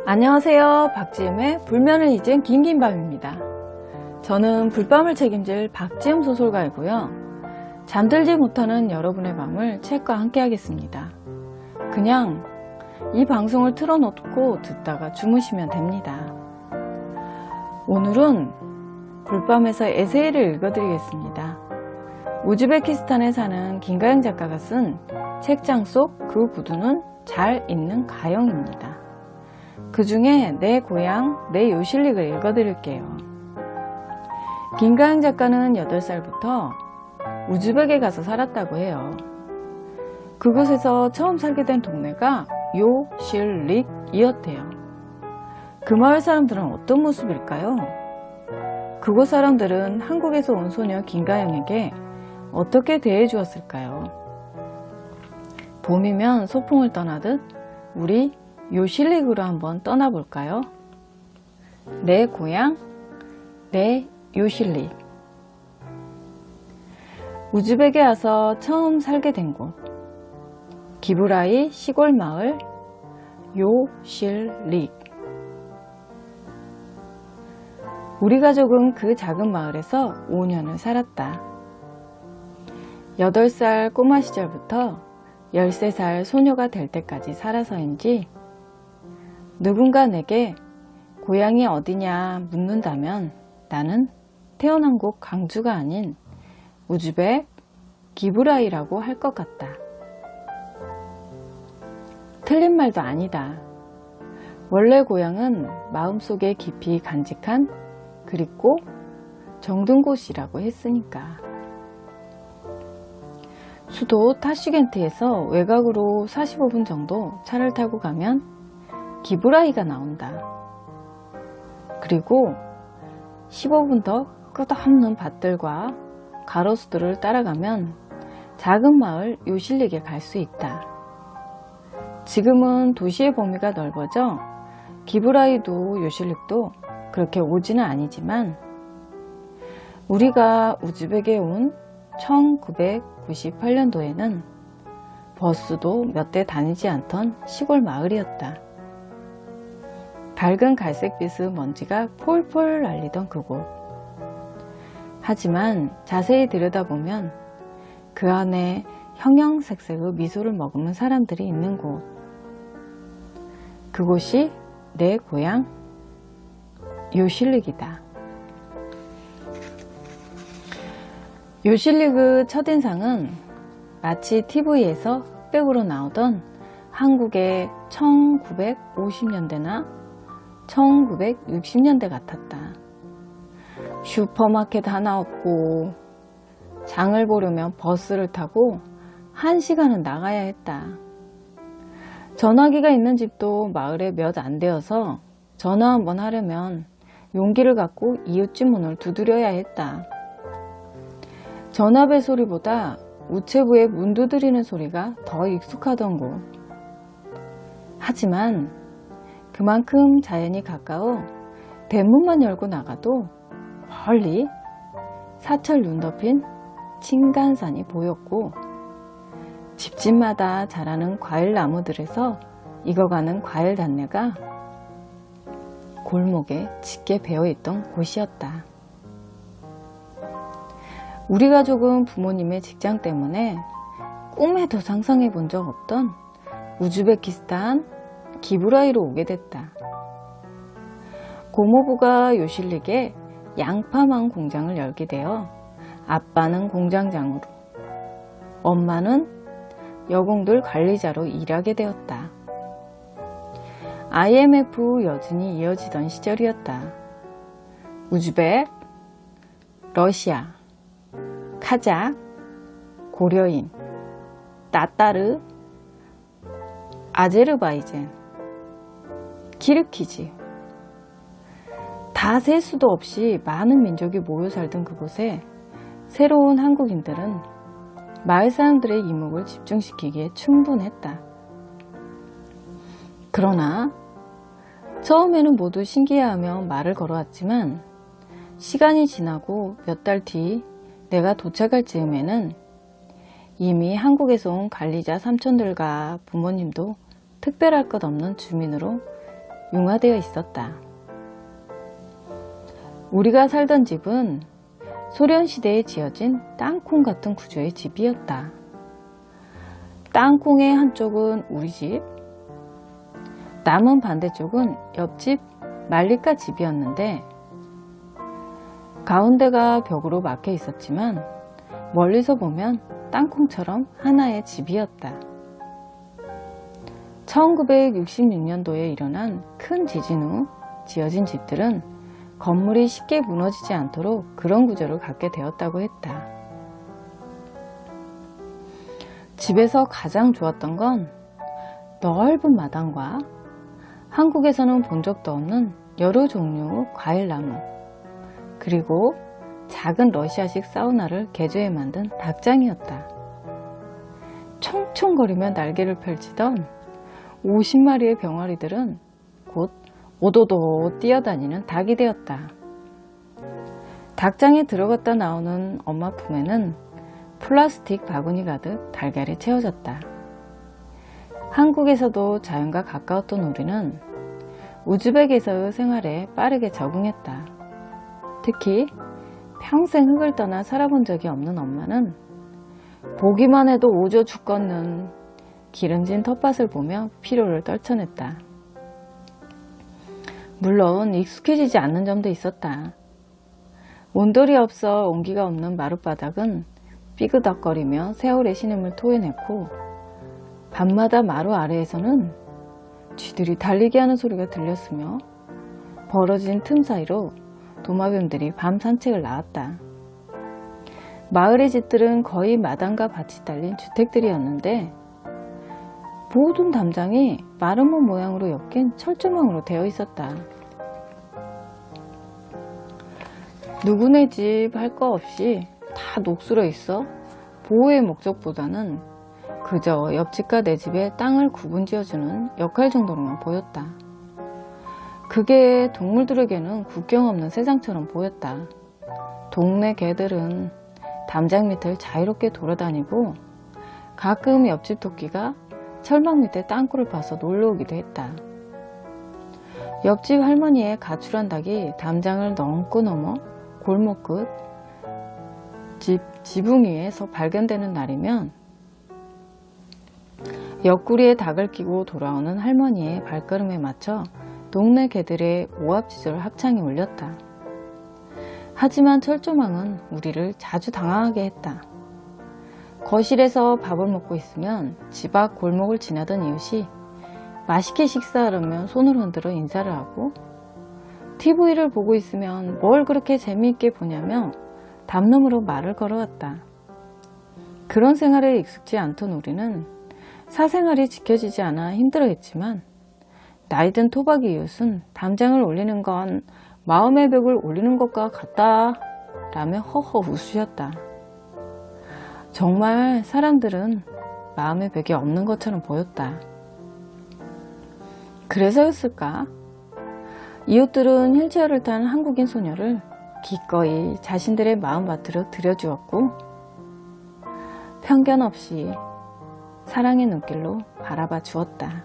안녕하세요. 박지음의 불면을 잊은 긴긴밤입니다. 저는 불밤을 책임질 박지음 소설가이고요. 잠들지 못하는 여러분의 밤을 책과 함께 하겠습니다. 그냥 이 방송을 틀어놓고 듣다가 주무시면 됩니다. 오늘은 불밤에서 에세이를 읽어드리겠습니다. 우즈베키스탄에 사는 김가영 작가가 쓴 책장 속 그 구두는 잘 있는 가영입니다. 그 중에 내 고향, 내 요실릭을 읽어드릴게요. 김가영 작가는 8살부터 우즈벡에 가서 살았다고 해요. 그곳에서 처음 살게 된 동네가 요실릭이었대요. 그 마을 사람들은 어떤 모습일까요? 그곳 사람들은 한국에서 온 소녀 김가영에게 어떻게 대해 주었을까요? 봄이면 소풍을 떠나듯 우리 요실릭으로 한번 떠나볼까요? 내 고향, 내 요실릭. 우즈벡에 와서 처음 살게 된 곳, 기브라이 시골 마을 요실릭. 우리 가족은 그 작은 마을에서 5년을 살았다. 8살 꼬마 시절부터 13살 소녀가 될 때까지 살아서인지 누군가 내게 고향이 어디냐 묻는다면 나는 태어난 곳 광주가 아닌 우즈벡 기브라이라고 할 것 같다. 틀린 말도 아니다. 원래 고향은 마음속에 깊이 간직한 그립고 정든 곳이라고 했으니까. 수도 타슈겐트에서 외곽으로 45분 정도 차를 타고 가면 기브라이가 나온다. 그리고 15분 더 끝없는 밭들과 가로수들을 따라가면 작은 마을 요실릭에 갈 수 있다. 지금은 도시의 범위가 넓어져 기브라이도 요실릭도 그렇게 오지는 아니지만 우리가 우즈벡에 온 1998년도에는 버스도 몇 대 다니지 않던 시골 마을이었다. 밝은 갈색빛의 먼지가 폴폴 날리던 그곳. 하지만 자세히 들여다보면 그 안에 형형색색의 미소를 머금은 사람들이 있는 곳. 그곳이 내 고향 요실릭이다. 요실릭의 첫인상은 마치 TV에서 흑백으로 나오던 한국의 1950년대나 1960년대 같았다. 슈퍼마켓 하나 없고 장을 보려면 버스를 타고 1시간은 나가야 했다. 전화기가 있는 집도 마을에 몇 안 되어서 전화 한번 하려면 용기를 갖고 이웃집 문을 두드려야 했다. 전화벨 소리보다 우체부에 문 두드리는 소리가 더 익숙하던 곳. 하지만 그만큼 자연이 가까워 대문만 열고 나가도 멀리 사철 눈 덮인 칭간산이 보였고 집집마다 자라는 과일 나무들에서 익어가는 과일 단내가 골목에 짙게 배어있던 곳이었다. 우리 가족은 부모님의 직장 때문에 꿈에도 상상해 본 적 없던 우즈베키스탄 기브라이로 오게 됐다. 고모부가 요실릭에 양파망 공장을 열게 되어 아빠는 공장장으로, 엄마는 여공들 관리자로 일하게 되었다. IMF 여진이 이어지던 시절이었다. 우즈벡, 러시아, 카자흐, 고려인, 따따르, 아제르바이잔, 키르키즈. 다 셀 수도 없이 많은 민족이 모여 살던 그곳에 새로운 한국인들은 마을 사람들의 이목을 집중시키기에 충분했다. 그러나 처음에는 모두 신기해하며 말을 걸어왔지만 시간이 지나고 몇 달 뒤 내가 도착할 즈음에는 이미 한국에서 온 관리자 삼촌들과 부모님도 특별할 것 없는 주민으로 융화되어 있었다. 우리가 살던 집은 소련시대에 지어진 땅콩 같은 구조의 집이었다. 땅콩의 한쪽은 우리 집, 남은 반대쪽은 옆집 말리카 집이었는데 가운데가 벽으로 막혀 있었지만 멀리서 보면 땅콩처럼 하나의 집이었다. 1966년도에 일어난 큰 지진 후 지어진 집들은 건물이 쉽게 무너지지 않도록 그런 구조를 갖게 되었다고 했다. 집에서 가장 좋았던 건 넓은 마당과 한국에서는 본 적도 없는 여러 종류 과일나무, 그리고 작은 러시아식 사우나를 개조해 만든 닭장이었다. 총총거리며 날개를 펼치던 50마리의 병아리들은 곧 오도도 뛰어다니는 닭이 되었다. 닭장에 들어갔다 나오는 엄마 품에는 플라스틱 바구니 가득 달걀이 채워졌다. 한국에서도 자연과 가까웠던 우리는 우즈벡에서의 생활에 빠르게 적응했다. 특히 평생 흙을 떠나 살아본 적이 없는 엄마는 보기만 해도 오져 죽겠는 기름진 텃밭을 보며 피로를 떨쳐냈다. 물론 익숙해지지 않는 점도 있었다. 온돌이 없어 온기가 없는 마룻바닥은 삐그덕거리며 세월의 신음을 토해냈고, 밤마다 마루 아래에서는 쥐들이 달리기 하는 소리가 들렸으며 벌어진 틈 사이로 도마뱀들이 밤 산책을 나왔다. 마을의 집들은 거의 마당과 밭이 딸린 주택들이었는데 모든 담장이 마름모 모양으로 엮인 철조망으로 되어 있었다. 누구네 집 할 거 없이 다 녹슬어 있어 보호의 목적보다는 그저 옆집과 내 집의 땅을 구분 지어주는 역할 정도로만 보였다. 그게 동물들에게는 국경 없는 세상처럼 보였다. 동네 개들은 담장 밑을 자유롭게 돌아다니고 가끔 옆집 토끼가 철망 밑에 땅굴을 파서 놀러 오기도 했다. 옆집 할머니의 가출한 닭이 담장을 넘고 넘어 골목 끝 지붕 위에서 발견되는 날이면 옆구리에 닭을 끼고 돌아오는 할머니의 발걸음에 맞춰 동네 개들의 오합지졸 합창이 울렸다. 하지만 철조망은 우리를 자주 당황하게 했다. 거실에서 밥을 먹고 있으면 집 앞 골목을 지나던 이웃이 맛있게 식사하려면 손을 흔들어 인사를 하고, TV를 보고 있으면 뭘 그렇게 재미있게 보냐며 담론으로 말을 걸어왔다. 그런 생활에 익숙지 않던 우리는 사생활이 지켜지지 않아 힘들어했지만 나이든 토박이 이웃은 담장을 올리는 건 마음의 벽을 올리는 것과 같다 라며 허허 웃으셨다. 정말 사람들은 마음의 벽이 없는 것처럼 보였다. 그래서였을까? 이웃들은 휠체어를 탄 한국인 소녀를 기꺼이 자신들의 마음밭으로 들여주었고, 편견 없이 사랑의 눈길로 바라봐 주었다.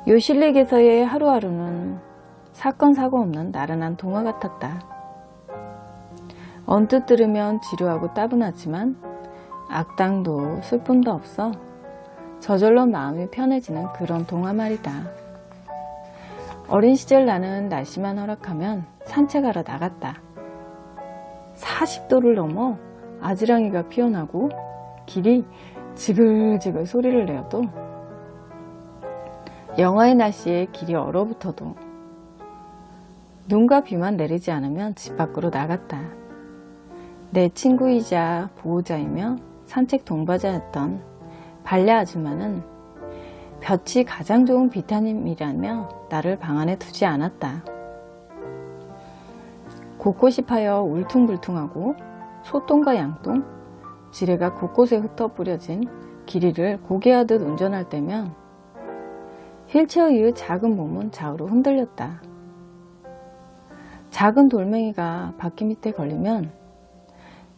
요실릭에서의 하루하루는 사건 사고 없는 나른한 동화 같았다. 언뜻 들으면 지루하고 따분하지만 악당도 슬픔도 없어 저절로 마음이 편해지는 그런 동화 말이다. 어린 시절 나는 날씨만 허락하면 산책하러 나갔다. 40도를 넘어 아지랑이가 피어나고 길이 지글지글 소리를 내어도, 영하의 날씨에 길이 얼어붙어도, 눈과 비만 내리지 않으면 집 밖으로 나갔다. 내 친구이자 보호자이며 산책 동반자였던 반려 아줌마는 볕이 가장 좋은 비타민이라며 나를 방 안에 두지 않았다. 곳곳이 파여 울퉁불퉁하고 소똥과 양똥, 지뢰가 곳곳에 흩어 뿌려진 길이를 고개하듯 운전할 때면 휠체어 위의 작은 몸은 좌우로 흔들렸다. 작은 돌멩이가 바퀴 밑에 걸리면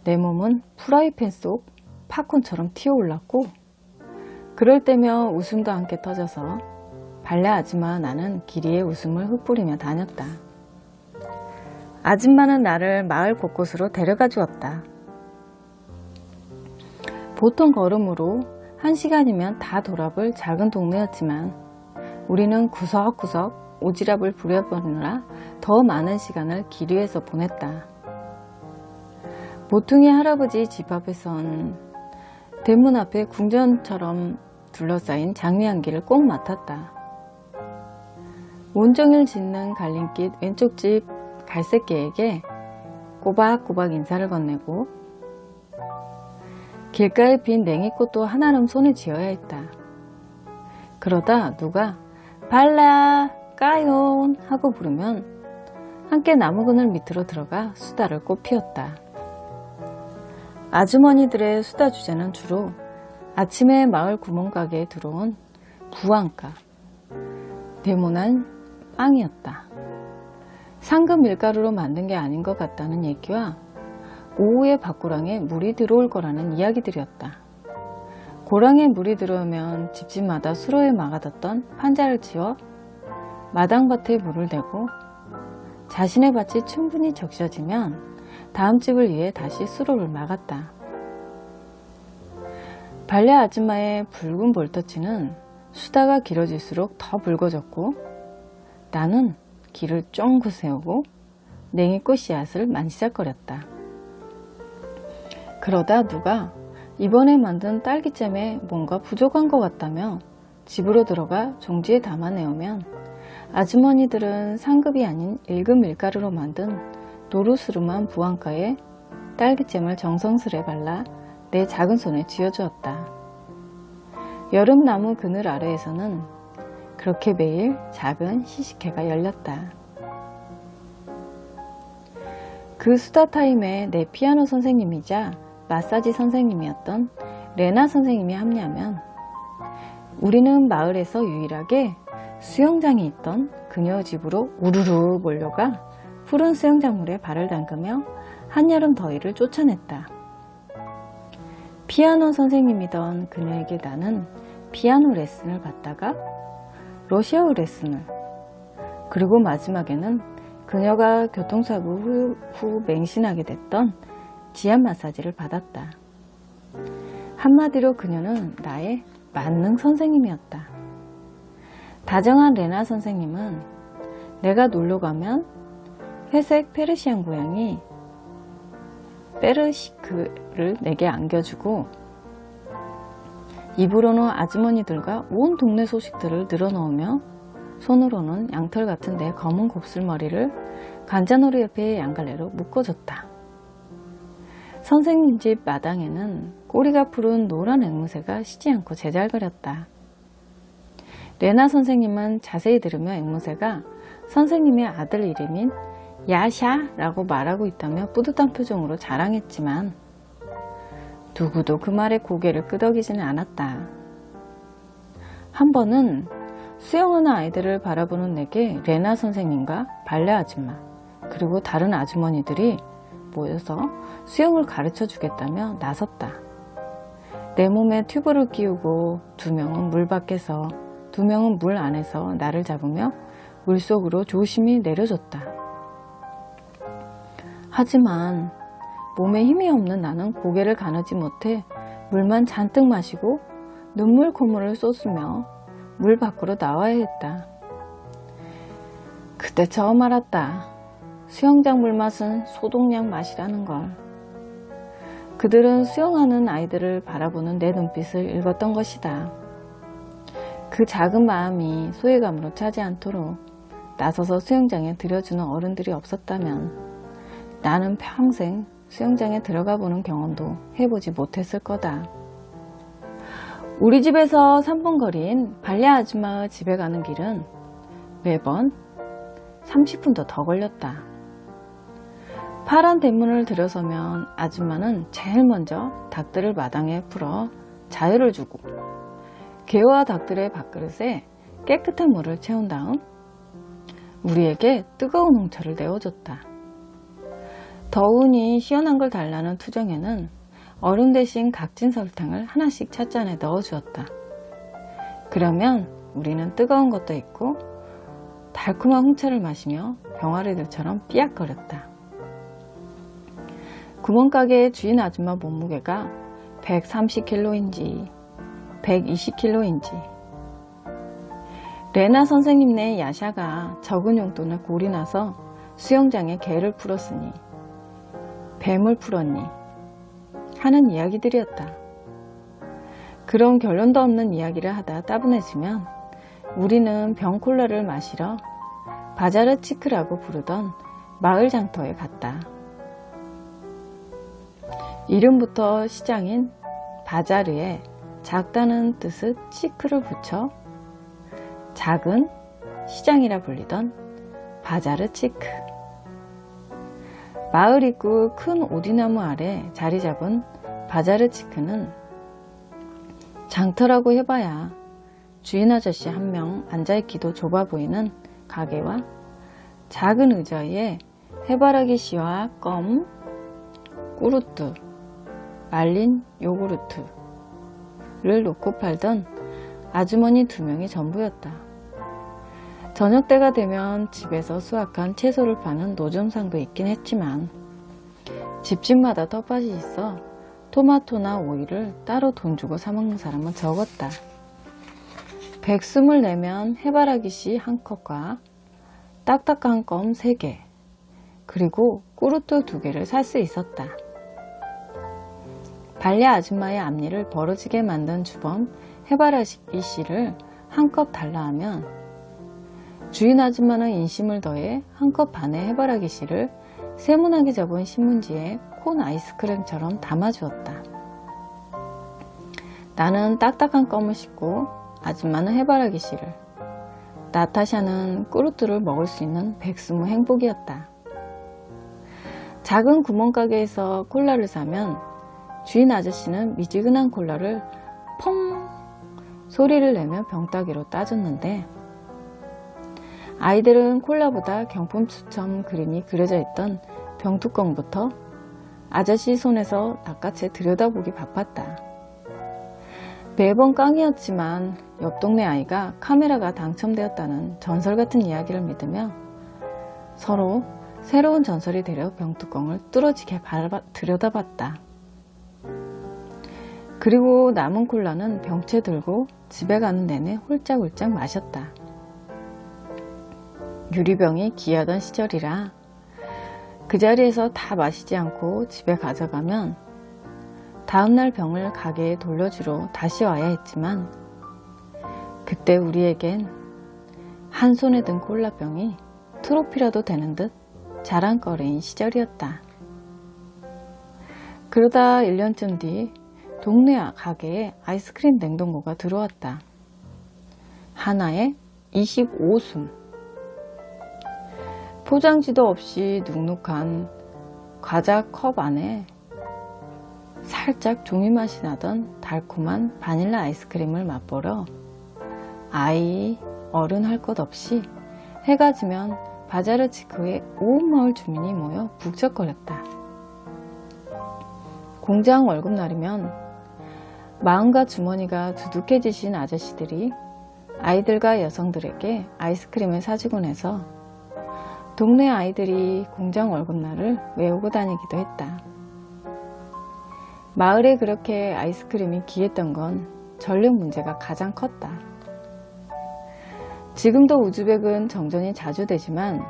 내 몸은 프라이팬 속 팝콘처럼 튀어올랐고, 그럴 때면 웃음도 함께 터져서 발레 아줌마와 나는 길이의 웃음을 흩뿌리며 다녔다. 아줌마는 나를 마을 곳곳으로 데려가 주었다. 보통 걸음으로 1시간이면 다 돌아볼 작은 동네였지만 우리는 구석구석 오지랖을 부려보느라 더 많은 시간을 길 위에서 보냈다. 모퉁이 할아버지 집 앞에선 대문 앞에 궁전처럼 둘러싸인 장미향기를 꼭 맡았다. 온종일 짖는 갈림길 왼쪽 집 갈색개에게 꼬박꼬박 인사를 건네고 길가에 핀 냉이꽃도 하나름 손에 쥐어야 했다. 그러다 누가 발라 까요 하고 부르면 함께 나무 그늘 밑으로 들어가 수다를 꽃 피웠다. 아주머니들의 수다 주제는 주로 아침에 마을 구멍가게에 들어온 부안가, 네모난 빵이었다. 상급 밀가루로 만든 게 아닌 것 같다는 얘기와 오후에 밭고랑에 물이 들어올 거라는 이야기들이었다. 고랑에 물이 들어오면 집집마다 수로에 막아뒀던 판자를 치워 마당밭에 물을 대고 자신의 밭이 충분히 적셔지면 다음 집을 위해 다시 수로를 막았다. 발레 아줌마의 붉은 볼터치는 수다가 길어질수록 더 붉어졌고 나는 길을 쫑긋 세우고 냉이꽃 씨앗을 만지작거렸다. 그러다 누가 이번에 만든 딸기잼에 뭔가 부족한 것 같다며 집으로 들어가 종지에 담아내오면 아주머니들은 상급이 아닌 1급 밀가루로 만든 노루스름한 부안가에 딸기잼을 정성스레 발라 내 작은 손에 쥐어주었다. 여름나무 그늘 아래에서는 그렇게 매일 작은 시식회가 열렸다. 그 수다 타임에 내 피아노 선생님이자 마사지 선생님이었던 레나 선생님이 합류하면 우리는 마을에서 유일하게 수영장이 있던 그녀 집으로 우르르 몰려가 푸른 수영장물에 발을 담그며 한여름 더위를 쫓아냈다. 피아노 선생님이던 그녀에게 나는 피아노 레슨을 받다가 러시아어 레슨을, 그리고 마지막에는 그녀가 교통사고 후 맹신하게 됐던 지압 마사지를 받았다. 한마디로 그녀는 나의 만능 선생님이었다. 다정한 레나 선생님은 내가 놀러가면 회색 페르시안 고양이 페르시크를 내게 안겨주고 입으로는 아주머니들과 온 동네 소식들을 늘어놓으며 손으로는 양털 같은 내 검은 곱슬머리를 간자놀이 옆에 양갈래로 묶어줬다. 선생님 집 마당에는 꼬리가 푸른 노란 앵무새가 쉬지 않고 제잘거렸다. 레나 선생님은 자세히 들으며 앵무새가 선생님의 아들 이름인 야샤라고 말하고 있다며 뿌듯한 표정으로 자랑했지만 누구도 그 말에 고개를 끄덕이지는 않았다. 한 번은 수영하는 아이들을 바라보는 내게 레나 선생님과 발레 아줌마 그리고 다른 아주머니들이 모여서 수영을 가르쳐 주겠다며 나섰다. 내 몸에 튜브를 끼우고 2명은 물 밖에서 2명은 물 안에서 나를 잡으며 물속으로 조심히 내려줬다. 하지만 몸에 힘이 없는 나는 고개를 가누지 못해 물만 잔뜩 마시고 눈물 콧물을 쏟으며 물 밖으로 나와야 했다. 그때 처음 알았다. 수영장 물맛은 소독약 맛이라는 걸. 그들은 수영하는 아이들을 바라보는 내 눈빛을 읽었던 것이다. 그 작은 마음이 소외감으로 차지 않도록 나서서 수영장에 들여주는 어른들이 없었다면 나는 평생 수영장에 들어가 보는 경험도 해보지 못했을 거다. 우리 집에서 3분 거리인 발레 아줌마의 집에 가는 길은 매번 30분도 더 걸렸다. 파란 대문을 들어서면 아줌마는 제일 먼저 닭들을 마당에 풀어 자유를 주고 개와 닭들의 밥그릇에 깨끗한 물을 채운 다음 우리에게 뜨거운 홍차를 내어줬다. 더우니 시원한 걸 달라는 투정에는 얼음 대신 각진 설탕을 하나씩 찻잔에 넣어주었다. 그러면 우리는 뜨거운 것도 있고 달콤한 홍차를 마시며 병아리들처럼 삐약거렸다. 구멍가게의 주인 아줌마 몸무게가 130kg인지 120kg인지 레나 선생님네 야샤가 적은 용돈에 골이 나서 수영장에 개를 풀었으니 뱀을 풀었니 하는 이야기들이었다. 그런 결론도 없는 이야기를 하다 따분해지면 우리는 병콜라를 마시러 바자르 치크라고 부르던 마을 장터에 갔다. 이름부터 시장인 바자르에 작다는 뜻의 치크를 붙여 작은 시장이라 불리던 바자르 치크. 마을 입구 큰 오디나무 아래 자리 잡은 바자르 치크는 장터라고 해봐야 주인 아저씨 한 명 앉아있기도 좁아 보이는 가게와 작은 의자에 해바라기 씨와 껌, 꾸루뚜, 말린 요구르트를 놓고 팔던 아주머니 2명이 전부였다. 저녁 때가 되면 집에서 수확한 채소를 파는 노점상도 있긴 했지만 집집마다 텃밭이 있어 토마토나 오이를 따로 돈 주고 사 먹는 사람은 적었다. 백숨을 내면 해바라기 씨 1컵과 딱딱한 껌 3개, 그리고 꾸루뚜 2개를 살 수 있었다. 발레 아줌마의 앞니를 벌어지게 만든 주범 해바라기 씨를 1컵 달라 하면 주인 아줌마는 인심을 더해 1컵 반의 해바라기 씨를 세모나게 접은 신문지에 콘 아이스크림처럼 담아주었다. 나는 딱딱한 껌을 씹고 아줌마는 해바라기 씨를, 나타샤는 꾸루뚜를 먹을 수 있는 백수무 행복이었다. 작은 구멍가게에서 콜라를 사면 주인 아저씨는 미지근한 콜라를 펑 소리를 내며 병따개로 따줬는데 아이들은 콜라보다 경품수점 그림이 그려져 있던 병뚜껑부터 아저씨 손에서 낚아채 들여다보기 바빴다. 매번 깡이었지만 옆 동네 아이가 카메라가 당첨되었다는 전설 같은 이야기를 믿으며 서로 새로운 전설이 되려 병뚜껑을 뚫어지게 들여다봤다. 그리고 남은 콜라는 병채 들고 집에 가는 내내 홀짝홀짝 마셨다. 유리병이 귀하던 시절이라 그 자리에서 다 마시지 않고 집에 가져가면 다음날 병을 가게에 돌려주러 다시 와야 했지만 그때 우리에겐 한 손에 든 콜라병이 트로피라도 되는 듯 자랑거리인 시절이었다. 그러다 1년쯤 뒤 동네 가게에 아이스크림 냉동고가 들어왔다. 하나에 25숨. 포장지도 없이 눅눅한 과자 컵 안에 살짝 종이 맛이 나던 달콤한 바닐라 아이스크림을 맛보러 아이, 어른 할 것 없이 해가 지면 바자르 치크에 온 마을 주민이 모여 북적거렸다. 공장 월급날이면 마음과 주머니가 두둑해지신 아저씨들이 아이들과 여성들에게 아이스크림을 사주곤 해서 동네 아이들이 공장 월급날을 외우고 다니기도 했다. 마을에 그렇게 아이스크림이 귀했던 건 전력 문제가 가장 컸다. 지금도 우즈벡은 정전이 자주 되지만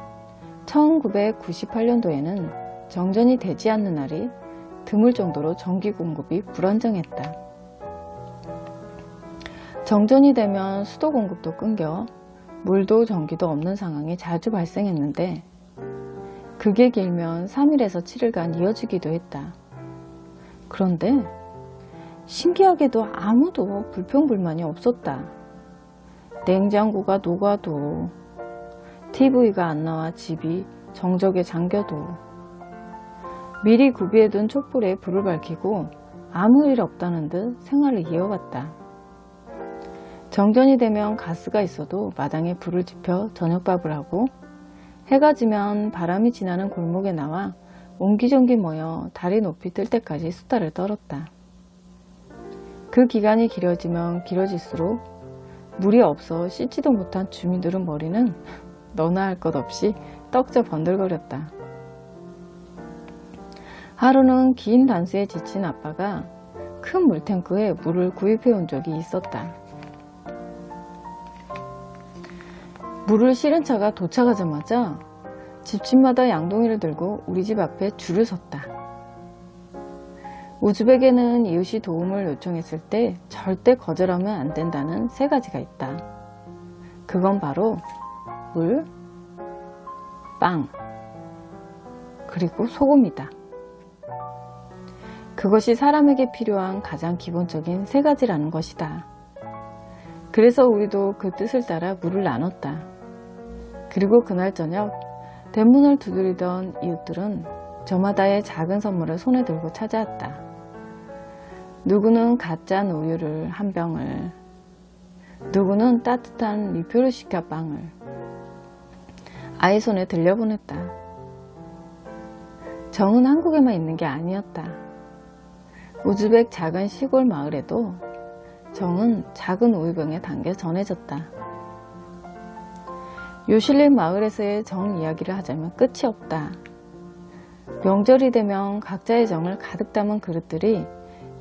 1998년도에는 정전이 되지 않는 날이 드물 정도로 전기 공급이 불안정했다. 정전이 되면 수도 공급도 끊겨 물도 전기도 없는 상황이 자주 발생했는데 그게 길면 3일에서 7일간 이어지기도 했다. 그런데 신기하게도 아무도 불평불만이 없었다. 냉장고가 녹아도 TV가 안 나와 집이 정적에 잠겨도 미리 구비해둔 촛불에 불을 밝히고 아무 일 없다는 듯 생활을 이어갔다. 정전이 되면 가스가 있어도 마당에 불을 지펴 저녁밥을 하고 해가 지면 바람이 지나는 골목에 나와 옹기종기 모여 다리 높이 뜰 때까지 수다를 떨었다. 그 기간이 길어지면 길어질수록 물이 없어 씻지도 못한 주민들은 머리는 너나 할 것 없이 떡져 번들거렸다. 하루는 긴 단수에 지친 아빠가 큰 물탱크에 물을 구입해 온 적이 있었다. 물을 실은 차가 도착하자마자 집집마다 양동이를 들고 우리 집 앞에 줄을 섰다. 우즈벡에는 이웃이 도움을 요청했을 때 절대 거절하면 안 된다는 세 가지가 있다. 그건 바로 물, 빵, 그리고 소금이다. 그것이 사람에게 필요한 가장 기본적인 세 가지라는 것이다. 그래서 우리도 그 뜻을 따라 물을 나눴다. 그리고 그날 저녁 대문을 두드리던 이웃들은 저마다의 작은 선물을 손에 들고 찾아왔다. 누구는 갓 짠 우유를 한 병을, 누구는 따뜻한 리표르시카 빵을 아이 손에 들려보냈다. 정은 한국에만 있는 게 아니었다. 우즈벡 작은 시골 마을에도 정은 작은 우유병에 담겨 전해졌다. 요실릭 마을에서의 정 이야기를 하자면 끝이 없다. 명절이 되면 각자의 정을 가득 담은 그릇들이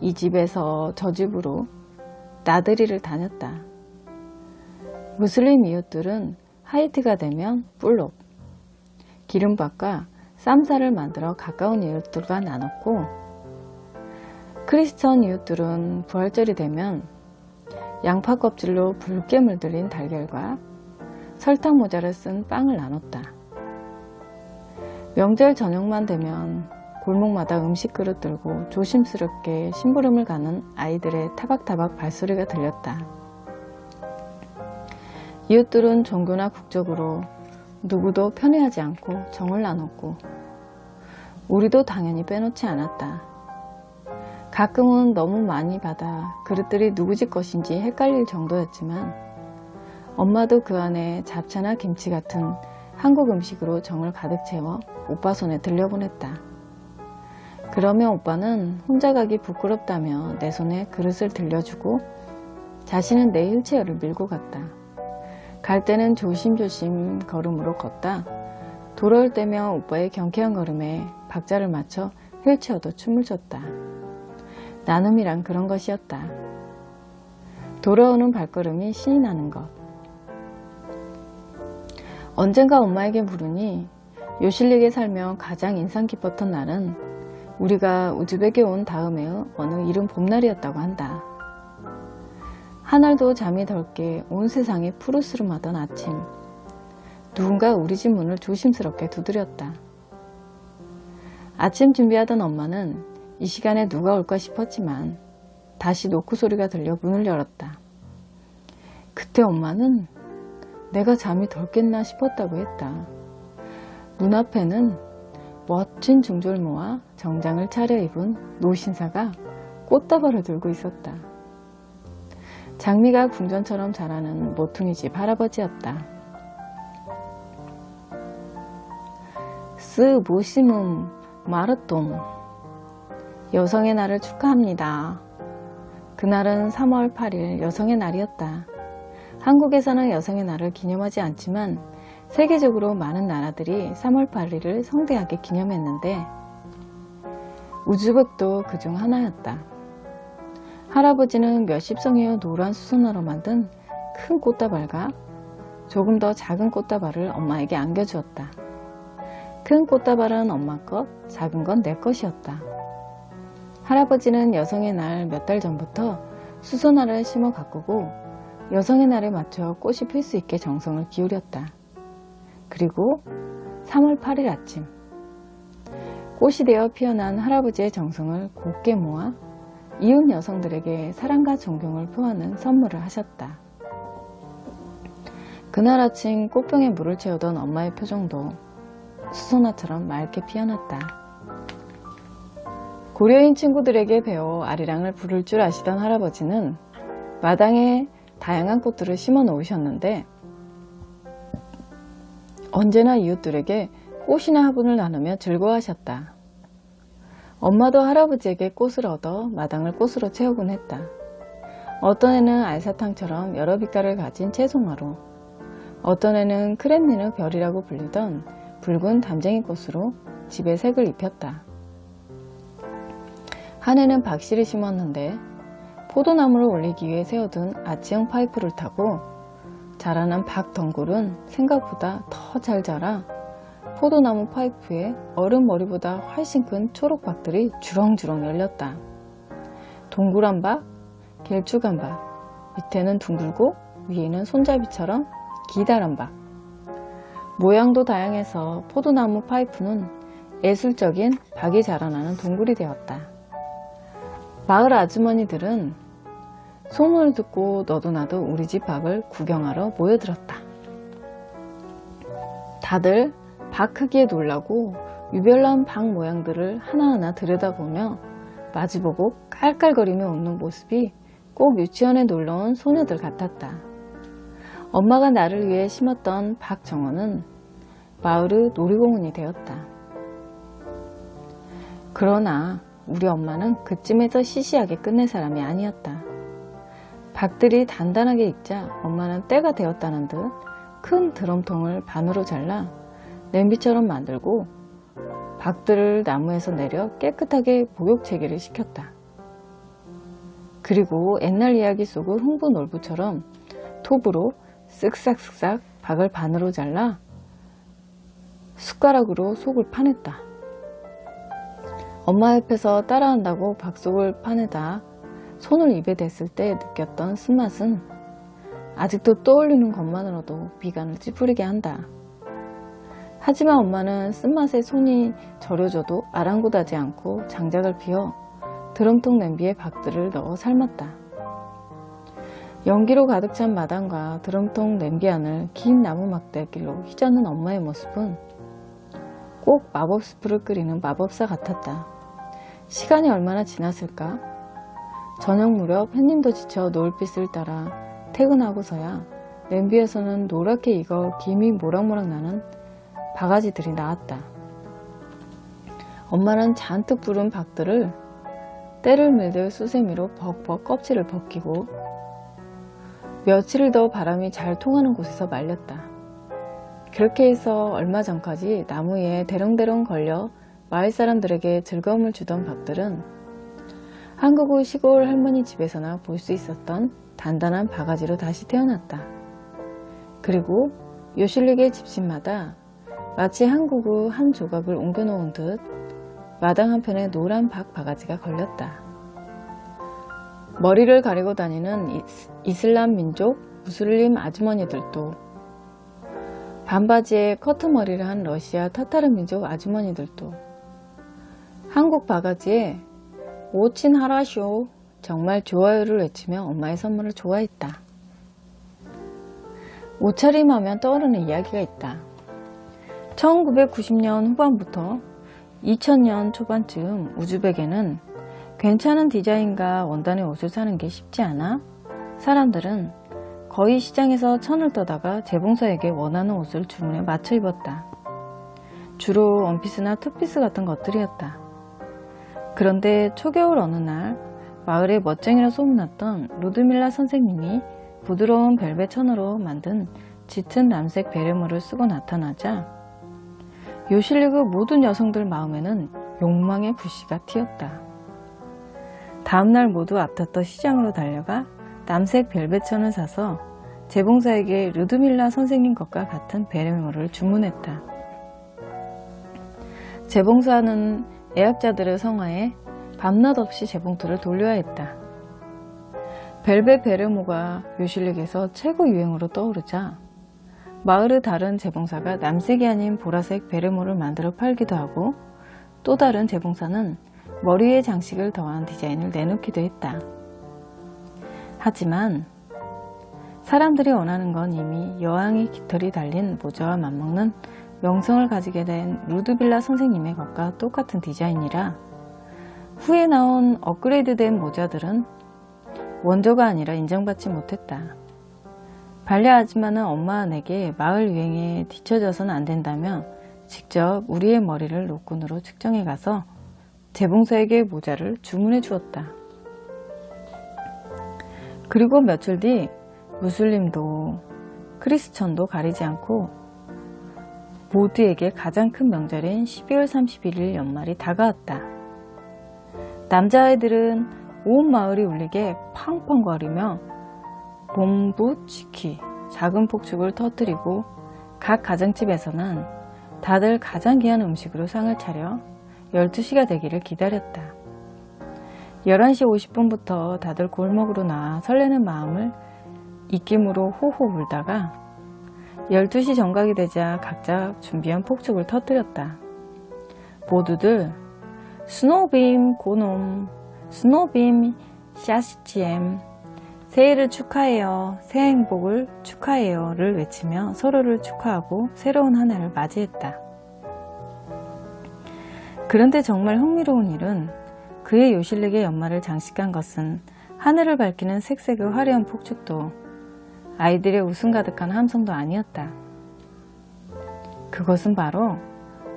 이 집에서 저 집으로 나들이를 다녔다. 무슬림 이웃들은 하이트가 되면 뿔록, 기름밥과 쌈쌀을 만들어 가까운 이웃들과 나눴고, 크리스천 이웃들은 부활절이 되면 양파 껍질로 붉게 물들인 달걀과 설탕 모자를 쓴 빵을 나눴다. 명절 저녁만 되면 골목마다 음식 그릇 들고 조심스럽게 심부름을 가는 아이들의 타박타박 발소리가 들렸다. 이웃들은 종교나 국적으로 누구도 편애하지 않고 정을 나눴고, 우리도 당연히 빼놓지 않았다. 가끔은 너무 많이 받아 그릇들이 누구 집 것인지 헷갈릴 정도였지만 엄마도 그 안에 잡채나 김치 같은 한국 음식으로 정을 가득 채워 오빠 손에 들려보냈다. 그러면 오빠는 혼자 가기 부끄럽다며 내 손에 그릇을 들려주고 자신은 내 휠체어를 밀고 갔다. 갈 때는 조심조심 걸음으로 걷다 돌아올 때면 오빠의 경쾌한 걸음에 박자를 맞춰 휠체어도 춤을 췄다. 나눔이란 그런 것이었다. 돌아오는 발걸음이 신이 나는 것. 언젠가 엄마에게 물으니 요실릭에 살며 가장 인상 깊었던 날은 우리가 우즈벡에 온 다음에의 어느 이른 봄날이었다고 한다. 하늘도 잠이 덜 깨 온 세상이 푸르스름하던 아침, 누군가 우리 집 문을 조심스럽게 두드렸다. 아침 준비하던 엄마는 이 시간에 누가 올까 싶었지만 다시 노크 소리가 들려 문을 열었다. 그때 엄마는 내가 잠이 덜 깼나 싶었다고 했다. 눈앞에는 멋진 중절모와 정장을 차려입은 노신사가 꽃다발을 들고 있었다. 장미가 궁전처럼 자라는 모퉁이 집 할아버지였다. 스 모시문 마르똥, 여성의 날을 축하합니다. 그날은 3월 8일 여성의 날이었다. 한국에서는 여성의 날을 기념하지 않지만 세계적으로 많은 나라들이 3월 8일을 성대하게 기념했는데 우즈벡도 그중 하나였다. 할아버지는 몇십 송이의 노란 수선화로 만든 큰 꽃다발과 조금 더 작은 꽃다발을 엄마에게 안겨주었다. 큰 꽃다발은 엄마 것, 작은 건 내 것이었다. 할아버지는 여성의 날 몇 달 전부터 수선화를 심어 가꾸고 여성의 날에 맞춰 꽃이 필 수 있게 정성을 기울였다. 그리고 3월 8일 아침, 꽃이 되어 피어난 할아버지의 정성을 곱게 모아 이웃 여성들에게 사랑과 존경을 표하는 선물을 하셨다. 그날 아침 꽃병에 물을 채우던 엄마의 표정도 수선화처럼 맑게 피어났다. 고려인 친구들에게 배워 아리랑을 부를 줄 아시던 할아버지는 마당에 다양한 꽃들을 심어 놓으셨는데 언제나 이웃들에게 꽃이나 화분을 나누며 즐거워하셨다. 엄마도 할아버지에게 꽃을 얻어 마당을 꽃으로 채우곤 했다. 어떤 애는 알사탕처럼 여러 빛깔을 가진 채송화로, 어떤 애는 크렘리느 별이라고 불리던 붉은 담쟁이꽃으로 집에 색을 입혔다. 한 해는 박씨를 심었는데 포도나무를 올리기 위해 세워둔 아치형 파이프를 타고 자라난 박 덩굴은 생각보다 더 잘 자라 포도나무 파이프에 어른 머리보다 훨씬 큰 초록박들이 주렁주렁 열렸다. 동그란 박, 길쭉한 박, 밑에는 둥글고 위에는 손잡이처럼 기다란 박. 모양도 다양해서 포도나무 파이프는 예술적인 박이 자라나는 동굴이 되었다. 마을 아주머니들은 소문을 듣고 너도 나도 우리 집 박을 구경하러 모여들었다. 다들 박 크기에 놀라고 유별난 박 모양들을 하나하나 들여다보며 마주보고 깔깔거리며 웃는 모습이 꼭 유치원에 놀러온 소녀들 같았다. 엄마가 나를 위해 심었던 박 정원은 마을의 놀이공원이 되었다. 그러나 우리 엄마는 그쯤에서 시시하게 끝낼 사람이 아니었다. 박들이 단단하게 익자 엄마는 때가 되었다는 듯 큰 드럼통을 반으로 잘라 냄비처럼 만들고 박들을 나무에서 내려 깨끗하게 목욕체계를 시켰다. 그리고 옛날 이야기 속의 흥부놀부처럼 톱으로 쓱싹쓱싹 박을 반으로 잘라 숟가락으로 속을 파냈다. 엄마 옆에서 따라한다고 박 속을 파내다 손을 입에 댔을 때 느꼈던 쓴맛은 아직도 떠올리는 것만으로도 미간을 찌푸리게 한다. 하지만 엄마는 쓴맛에 손이 저려져도 아랑곳하지 않고 장작을 피워 드럼통 냄비에 박들을 넣어 삶았다. 연기로 가득 찬 마당과 드럼통 냄비 안을 긴 나무 막대길로 휘저는 엄마의 모습은 꼭 마법 스프를 끓이는 마법사 같았다. 시간이 얼마나 지났을까? 저녁 무렵 햇님도 지쳐 노을빛을 따라 퇴근하고서야 냄비에서는 노랗게 익어 김이 모락모락 나는 바가지들이 나왔다. 엄마는 잔뜩 부른 박들을 때를 밀듯 수세미로 벅벅 껍질을 벗기고 며칠을 더 바람이 잘 통하는 곳에서 말렸다. 그렇게 해서 얼마 전까지 나무 위에 대롱대롱 걸려 마을 사람들에게 즐거움을 주던 박들은 한국의 시골 할머니 집에서나 볼 수 있었던 단단한 바가지로 다시 태어났다. 그리고 요실릭의 집집마다 마치 한국의 한 조각을 옮겨놓은 듯 마당 한편에 노란 박 바가지가 걸렸다. 머리를 가리고 다니는 이슬람 민족 무슬림 아주머니들도, 반바지에 커트머리를 한 러시아 타타르 민족 아주머니들도 한국 바가지에 오친 하라쇼, 정말 좋아요를 외치며 엄마의 선물을 좋아했다. 옷차림하면 떠오르는 이야기가 있다. 1990년 후반부터 2000년 초반쯤 우즈벡에는 괜찮은 디자인과 원단의 옷을 사는 게 쉽지 않아 사람들은 거의 시장에서 천을 떠다가 재봉사에게 원하는 옷을 주문해 맞춰 입었다. 주로 원피스나 투피스 같은 것들이었다. 그런데 초겨울 어느 날 마을의 멋쟁이로 소문났던 루드밀라 선생님이 부드러운 벨벳 천으로 만든 짙은 남색 베레모를 쓰고 나타나자 요실릭의 모든 여성들 마음에는 욕망의 불씨가 튀었다. 다음날 모두 앞다퉈 시장으로 달려가 남색 벨벳 천을 사서 재봉사에게 루드밀라 선생님 것과 같은 베레모를 주문했다. 재봉사는 예약자들의 성화에 밤낮 없이 재봉틀을 돌려야 했다. 벨벳 베레모가 요실릭에서 최고 유행으로 떠오르자 마을의 다른 재봉사가 남색이 아닌 보라색 베레모를 만들어 팔기도 하고 또 다른 재봉사는 머리에 장식을 더한 디자인을 내놓기도 했다. 하지만 사람들이 원하는 건 이미 여왕의 깃털이 달린 모자와 맞먹는 명성을 가지게 된 루드빌라 선생님의 것과 똑같은 디자인이라 후에 나온 업그레이드된 모자들은 원조가 아니라 인정받지 못했다. 발레 아줌마는 엄마와 내게 마을 유행에 뒤처져서는 안 된다며 직접 우리의 머리를 노끈으로 측정해 가서 재봉사에게 모자를 주문해 주었다. 그리고 며칠 뒤 무슬림도 크리스천도 가리지 않고 모두에게 가장 큰 명절인 12월 31일 연말이 다가왔다. 남자아이들은 온 마을이 울리게 팡팡거리며 봄부치키 작은 폭죽을 터뜨리고 각 가정집에서는 다들 가장 귀한 음식으로 상을 차려 12시가 되기를 기다렸다. 11시 50분부터 다들 골목으로 나와 설레는 마음을 입김으로 호호 불다가 12시 정각이 되자 각자 준비한 폭죽을 터뜨렸다. 모두들 스노우빔 고놈, 스노우빔 샤시치엠, 새해를 축하해요, 새해 행복을 축하해요를 외치며 서로를 축하하고 새로운 한 해를 맞이했다. 그런데 정말 흥미로운 일은 그의 요실릭의 연말을 장식한 것은 하늘을 밝히는 색색의 화려한 폭죽도 아이들의 웃음 가득한 함성도 아니었다. 그것은 바로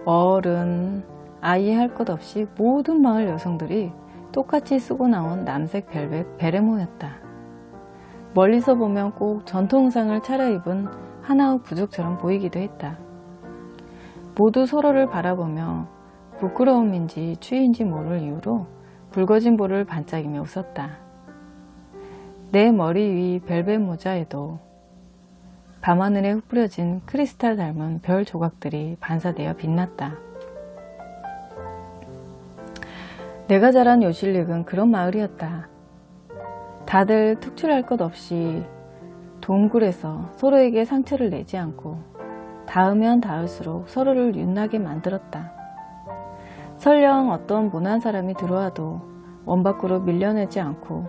어른, 아이 할 것 없이 모든 마을 여성들이 똑같이 쓰고 나온 남색 벨벳 베레모였다. 멀리서 보면 꼭 전통 의상을 차려입은 하나의 부족처럼 보이기도 했다. 모두 서로를 바라보며 부끄러움인지 추위인지 모를 이유로 붉어진 볼을 반짝이며 웃었다. 내 머리 위 벨벳 모자에도 밤하늘에 흩뿌려진 크리스탈 닮은 별 조각들이 반사되어 빛났다. 내가 자란 요실릭은 그런 마을이었다. 다들 특출할 것 없이 동굴에서 서로에게 상처를 내지 않고 닿으면 닿을수록 서로를 윤나게 만들었다. 설령 어떤 모난 사람이 들어와도 원 밖으로 밀려내지 않고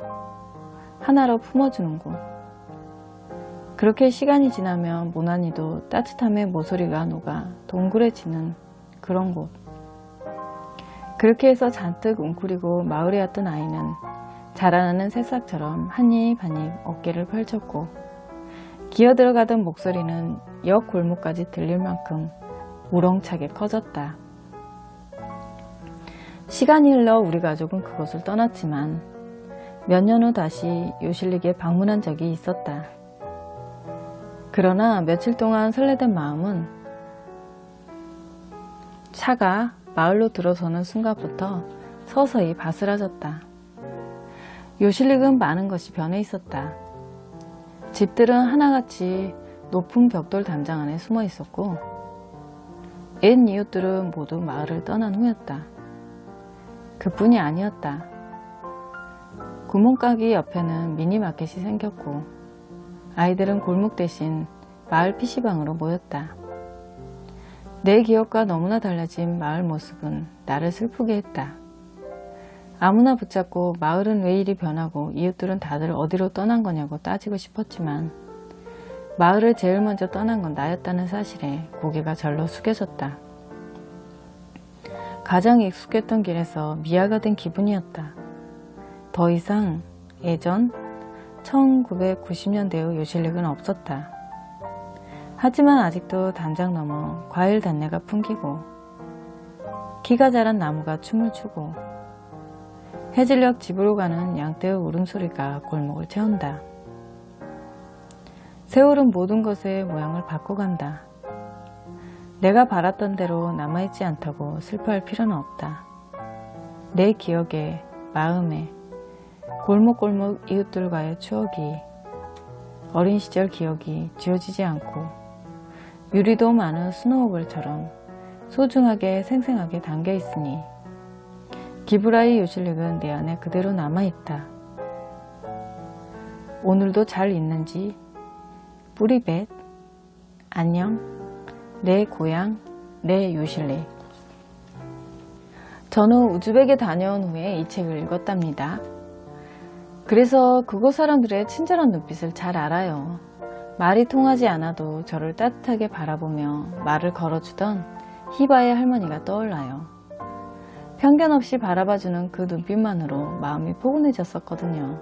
하나로 품어주는 곳. 그렇게 시간이 지나면 모난이도 따뜻함의 모서리가 녹아 동그래지는 그런 곳. 그렇게 해서 잔뜩 웅크리고 마을에 왔던 아이는 자라나는 새싹처럼 한입 한입 어깨를 펼쳤고 기어들어가던 목소리는 역 골목까지 들릴 만큼 우렁차게 커졌다. 시간이 흘러 우리 가족은 그곳을 떠났지만 몇 년 후 다시 요실릭에 방문한 적이 있었다. 그러나 며칠 동안 설레던 마음은 차가 마을로 들어서는 순간부터 서서히 바스라졌다. 요실릭은 많은 것이 변해 있었다. 집들은 하나같이 높은 벽돌 담장 안에 숨어 있었고 옛 이웃들은 모두 마을을 떠난 후였다. 그뿐이 아니었다. 구멍가게 옆에는 미니마켓이 생겼고 아이들은 골목 대신 마을 PC방으로 모였다. 내 기억과 너무나 달라진 마을 모습은 나를 슬프게 했다. 아무나 붙잡고 마을은 왜 이리 변하고 이웃들은 다들 어디로 떠난 거냐고 따지고 싶었지만 마을을 제일 먼저 떠난 건 나였다는 사실에 고개가 절로 숙여졌다. 가장 익숙했던 길에서 미아가 된 기분이었다. 더 이상 예전 1990년대의 요실릭은 없었다. 하지만 아직도 담장 너머 과일 단내가 풍기고 키가 자란 나무가 춤을 추고 해질녘 집으로 가는 양떼의 울음소리가 골목을 채운다. 세월은 모든 것의 모양을 바꿔간다. 내가 바랐던 대로 남아있지 않다고 슬퍼할 필요는 없다. 내 기억에, 마음에, 골목골목 이웃들과의 추억이, 어린 시절 기억이 지워지지 않고 유리도 많은 스노우볼처럼 소중하게 생생하게 담겨 있으니 기브라이 요실릭은 내 안에 그대로 남아있다. 오늘도 잘 있는지 뿌리벳 안녕 내 고향 내 요실릭. 저는 우즈벡에 다녀온 후에 이 책을 읽었답니다. 그래서 그곳 사람들의 친절한 눈빛을 잘 알아요. 말이 통하지 않아도 저를 따뜻하게 바라보며 말을 걸어주던 히바의 할머니가 떠올라요. 편견 없이 바라봐주는 그 눈빛만으로 마음이 포근해졌었거든요.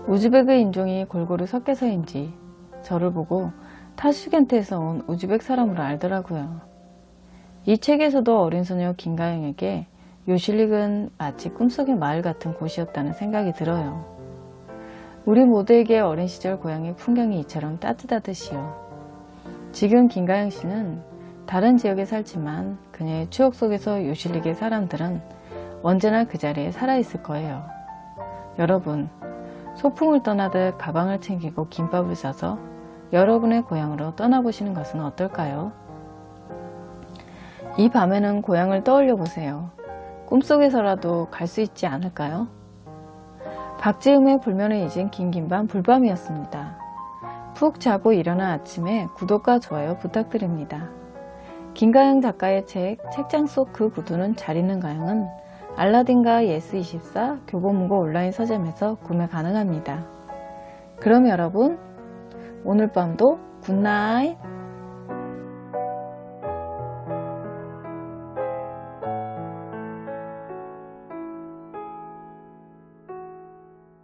우즈벡의 인종이 골고루 섞여서인지 저를 보고 타슈겐트에서 온 우즈벡 사람으로 알더라고요. 이 책에서도 어린 소녀 김가영에게 요실릭은 마치 꿈속의 마을 같은 곳이었다는 생각이 들어요. 우리 모두에게 어린 시절 고향의 풍경이 이처럼 따뜻하듯이요. 지금 김가영 씨는 다른 지역에 살지만 그녀의 추억 속에서 유실리게 사람들은 언제나 그 자리에 살아있을 거예요. 여러분, 소풍을 떠나듯 가방을 챙기고 김밥을 싸서 여러분의 고향으로 떠나보시는 것은 어떨까요? 이 밤에는 고향을 떠올려 보세요. 꿈속에서라도 갈 수 있지 않을까요? 박지음의 불면을 잊은 긴긴밤 불밤이었습니다. 푹 자고 일어난 아침에 구독과 좋아요 부탁드립니다. 김가영 작가의 책 책장 속 그 구두는 잘 있는 가영은 알라딘과 예스24 교보문고 온라인 서점에서 구매 가능합니다. 그럼 여러분, 오늘 밤도 굿나잇!